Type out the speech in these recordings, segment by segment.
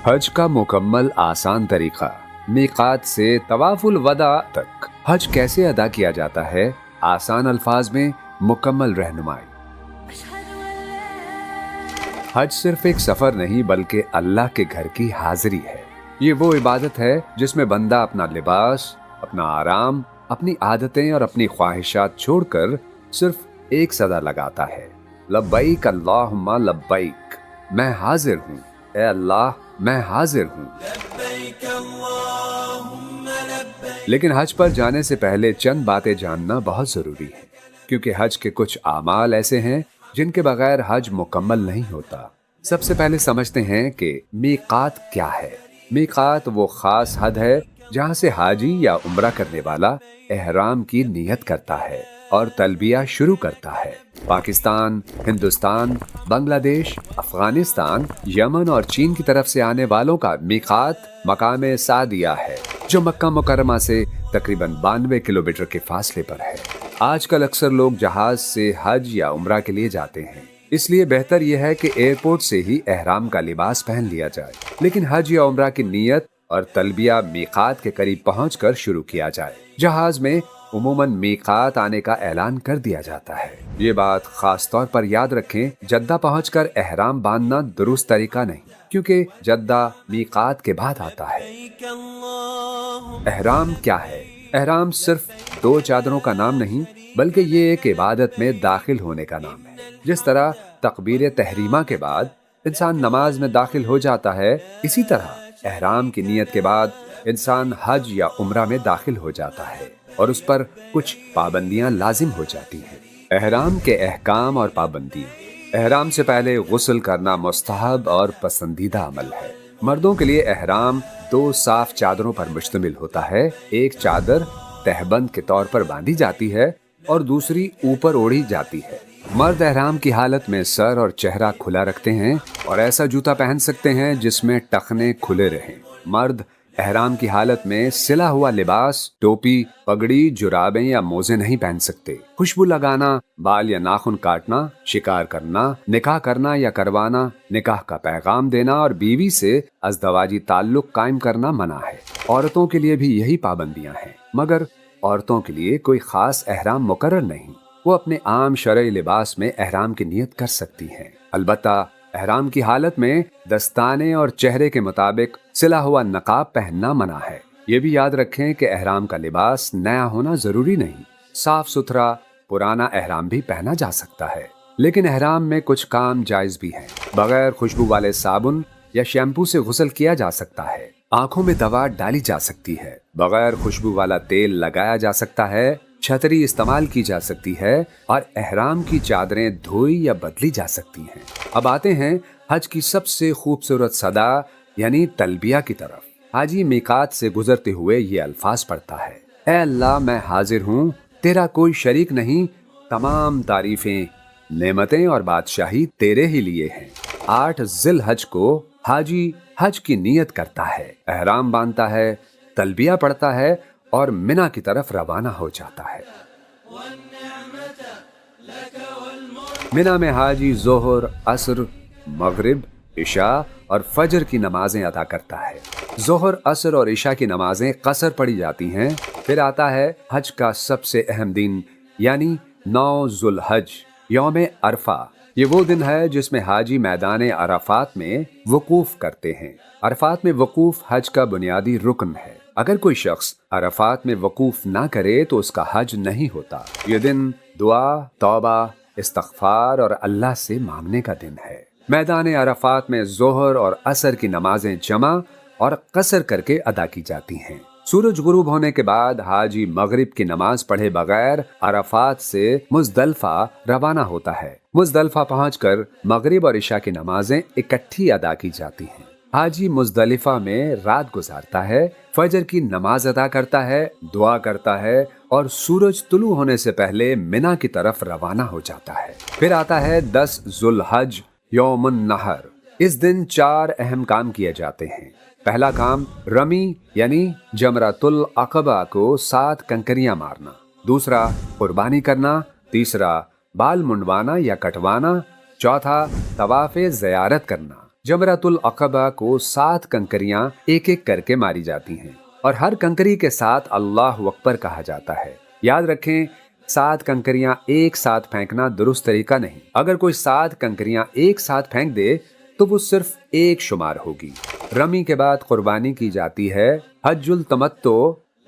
हज का मुकम्मल आसान तरीका, मीकात से तवाफुल वदा तक हज कैसे अदा किया जाता है, आसान अल्फाज में मुकम्मल रहनुमाई। हज सिर्फ एक सफर नहीं बल्कि अल्लाह के घर की हाजिरी है। ये वो इबादत है जिसमें बंदा अपना लिबास, अपना आराम, अपनी आदतें और अपनी ख्वाहिशात छोड़कर सिर्फ एक सदा लगाता है, लब्बैक अल्लाहुम्मा लब्बैक, मैं हाजिर हूँ, ए अल्लाह मैं हाजिर हूँ। लेकिन हज पर जाने से पहले चंद बातें जानना बहुत जरूरी है, क्योंकि हज के कुछ आमाल ऐसे हैं जिनके बगैर हज मुकम्मल नहीं होता। सबसे पहले समझते हैं कि मीकात क्या है। मीकात वो खास हद है जहाँ से हाजी या उम्रा करने वाला एहराम की नियत करता है और तलबिया शुरू करता है। पाकिस्तान, हिंदुस्तान, बांग्लादेश, अफगानिस्तान, यमन और चीन की तरफ से आने वालों का मीकात मकाम सादिया है, जो मक्का मुकर्रमा से तकरीबन 92 किलोमीटर के फासले पर है। आजकल अक्सर लोग जहाज से हज या उम्रा के लिए जाते हैं, इसलिए बेहतर यह है कि एयरपोर्ट से ही एहराम का लिबास पहन लिया जाए। लेकिन हज या उम्रा की नियत और तलबिया मीकात के करीब पहुंचकर शुरू किया जाए। जहाज में उमूमन मीकात आने का ऐलान कर दिया जाता है। ये बात खास तौर पर याद रखें, जद्दा पहुंचकर एहराम बांधना दुरुस्त तरीका नहीं, क्योंकि जद्दा मीकात के बाद आता है। एहराम क्या है? एहराम सिर्फ 2 चादरों का नाम नहीं, बल्कि ये एक इबादत में दाखिल होने का नाम है। जिस तरह तकबीर तहरीमा के बाद इंसान नमाज में दाखिल हो जाता है, इसी तरह एहराम की नियत के बाद इंसान हज या उम्रा में दाखिल हो जाता है और उस पर कुछ पाबंदियां लाजिम हो जाती हैं। एहराम के अहकाम और पाबंदी। एहराम से पहले गुस्ल करना मुस्तहब और पसंदीदा अमल है। मर्दों के लिए एहराम 2 साफ चादरों पर मुश्तमिल होता है। एक चादर तहबंद के तौर पर बांधी जाती है और दूसरी ऊपर ओढ़ी जाती है। मर्द एहराम की हालत में सर और चेहरा खुला रखते हैं और ऐसा जूता पहन सकते हैं जिसमें टखने खुले रहें। मर्द एहराम की हालत में सिला हुआ लिबास, टोपी, पगड़ी, जुराबें या मोजे नहीं पहन सकते। खुशबू लगाना, बाल या नाखून काटना, शिकार करना, निकाह करना या करवाना, निकाह का पैगाम देना और बीवी से अज़दवाजी ताल्लुक कायम करना मना है। औरतों के लिए भी यही पाबंदियां हैं, मगर औरतों के लिए कोई खास एहराम मुकर्रर नहीं। वो अपने आम शरई लिबास में एहराम की नियत कर सकती हैं। अलबत्ता एहराम की हालत में दस्ताने और चेहरे के मुताबिक सिला हुआ नकाब पहनना मना है। ये भी याद रखें कि एहराम का लिबास नया होना जरूरी नहीं। साफ सुथरा पुराना एहराम भी पहना जा सकता है। लेकिन एहराम में कुछ काम जायज भी हैं। बगैर खुशबू वाले साबुन या शैम्पू से गुस्ल किया जा सकता है। आंखों में दवा डाली जा सकती है। बगैर खुशबू वाला तेल लगाया जा सकता है। छतरी इस्तेमाल की जा सकती है और एहराम की चादरें धोई या बदली जा सकती हैं। अब आते हैं हज की सबसे खूबसूरत सदा यानी तलबिया की तरफ। हाजी मीकात से गुजरते हुए ये अल्फाज पढ़ता है, ऐ अल्लाह मैं हाजिर हूँ, तेरा कोई शरीक नहीं, तमाम तारीफें, नेमतें और बादशाही तेरे ही लिए हैं। 8 ज़िल हज को हाजी हज की नियत करता है, एहराम बांधता है, तलबिया पढ़ता है और मिना की तरफ रवाना हो जाता है। मिना में हाजी जोहर, असर, मगरिब, इशा और फजर की नमाजें अदा करता है। जोहर, असर और इशा की नमाजें कसर पढ़ी जाती हैं। फिर आता है हज का सबसे अहम दिन यानी 9 ज़ुल हज, यौम अरफा। ये वो दिन है जिसमें हाजी मैदान अराफात में वकूफ करते हैं। अरफात में वकूफ हज का बुनियादी रुकन है। अगर कोई शख्स अरफात में वकूफ ना करे तो उसका हज नहीं होता। ये दिन दुआ, तौबा, इस्तग़फ़ार और अल्लाह से मांगने का दिन है। मैदान अरफात में जोहर और असर की नमाजें जमा और कसर करके अदा की जाती हैं। सूरज गुरूब होने के बाद हाजी मगरिब की नमाज पढ़े बगैर अरफात से मुज़दलिफ़ा रवाना होता है। मुज़दलिफ़ा पहुंचकर मगरिब और इशा की नमाजें इकट्ठी अदा की जाती हैं। हाजी मुज़दलिफ़ा में रात गुजारता है, फजर की नमाज अदा करता है, दुआ करता है और सूरज तुलू होने से पहले मिना की तरफ रवाना हो जाता है। फिर आता है 10 ज़ुल हज, यौमुन नहर। इस दिन 4 अहम काम किए जाते हैं। पहला काम रमी यानी जमरातुल अक़बा को 7 कंकरियां मारना। दूसरा कुर्बानी करना। तीसरा बाल मुंडवाना या कटवाना। चौथा तवाफ़े ज़ियारत करना। जमरातुल अक़बा को 7 कंकरियां एक एक करके मारी जाती हैं और हर कंकरी के साथ अल्लाह अकबर कहा जाता है। याद रखें, 7 कंकरियां एक साथ फेंकना दुरुस्त तरीका नहीं। अगर कोई 7 कंकरियां एक साथ फेंक दे तो वो सिर्फ एक शुमार होगी। रमी के बाद कुर्बानी की जाती है। हज्जुल तमत्तो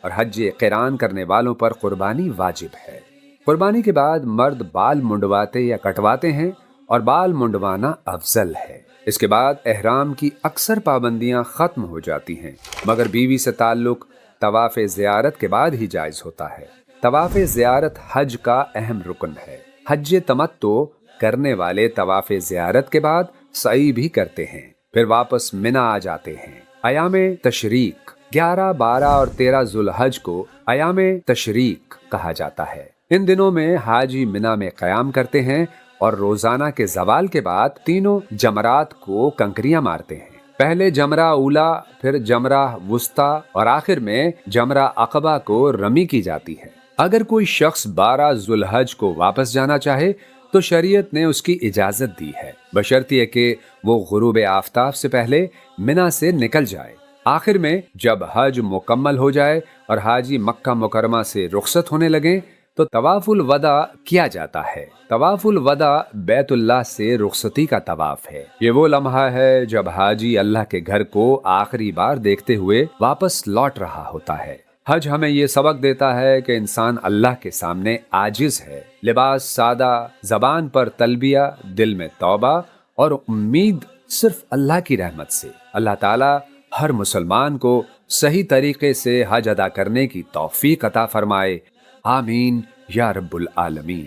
और हज क़िरान करने वालों पर कुर्बानी वाजिब है। कुर्बानी के बाद मर्द बाल मुंडवाते या कटवाते हैं और बाल मुंडवाना अफजल है। इसके बाद एहराम की अक्सर पाबंदियां खत्म हो जाती हैं, मगर बीवी से ताल्लुक तवाफ़ ज़ियारत के बाद ही जायज़ होता है। तवाफ़ ज़ियारत हज का अहम रुकन है। हज तमत्तो करने वाले तवाफ़ ज़ियारत के बाद सई भी करते हैं, फिर वापस मिना आ जाते हैं। अयामे तशरीक 11, 12 और 13 ज़ुल्हज को अयामे तशरीक कहा जाता है। इन दिनों में हाजी मिना में क़याम करते हैं और रोजाना के ज़वाल के बाद तीनों जमरात को कंकरियां मारते हैं। पहले जमरा उला, फिर जमरा वुस्ता और आखिर में जमरा अक़बा को रमी की जाती है। अगर कोई शख्स 12 ज़ुल्हज को वापस जाना चाहे तो शरीयत ने उसकी इजाजत दी है, बशर्ते कि वो गुरूब आफताब से पहले मिना से निकल जाए। आखिर में जब हज मुकम्मल हो जाए और हाजी मक्का मुकरमा से रुखसत होने लगे तो तवाफुल वदा किया जाता है। तवाफुल वदा बैतुल्लाह से रुखसती का तवाफ है। ये वो लम्हा है जब हाजी अल्लाह के घर को आखिरी बार देखते हुए वापस लौट रहा होता है। हज हमें ये सबक देता है कि इंसान अल्लाह के सामने आजिज है। लिबास सादा, जबान पर तलबिया, दिल में तौबा और उम्मीद सिर्फ अल्लाह की रहमत से। अल्लाह ताला हर मुसलमान को सही तरीके से हज अदा करने की तौफीक अता फरमाए। आमीन या रब्बुल आलमीन।